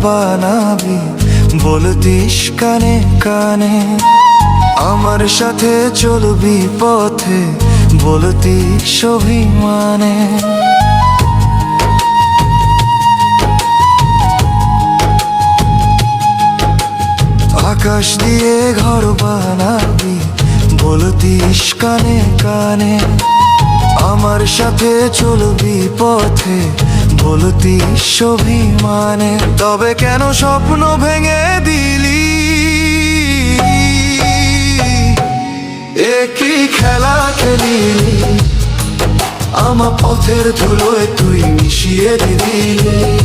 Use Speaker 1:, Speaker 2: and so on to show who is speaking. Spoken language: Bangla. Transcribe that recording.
Speaker 1: বানাবি বলতিস কানে কানে, আমার সাথে চলবি পথে বলতিস অভিমানে। আকাশ দিয়ে ঘর বানাবি বলতিস কানে কানে, আমার সাথে চলবি পথে বলতিস অভিমানে। তবে কেন স্বপ্ন ভেঙে দিলি, একই খেলা খেলিলি, আমার পথের ধুলোয় তুই মিশিয়ে দিলি।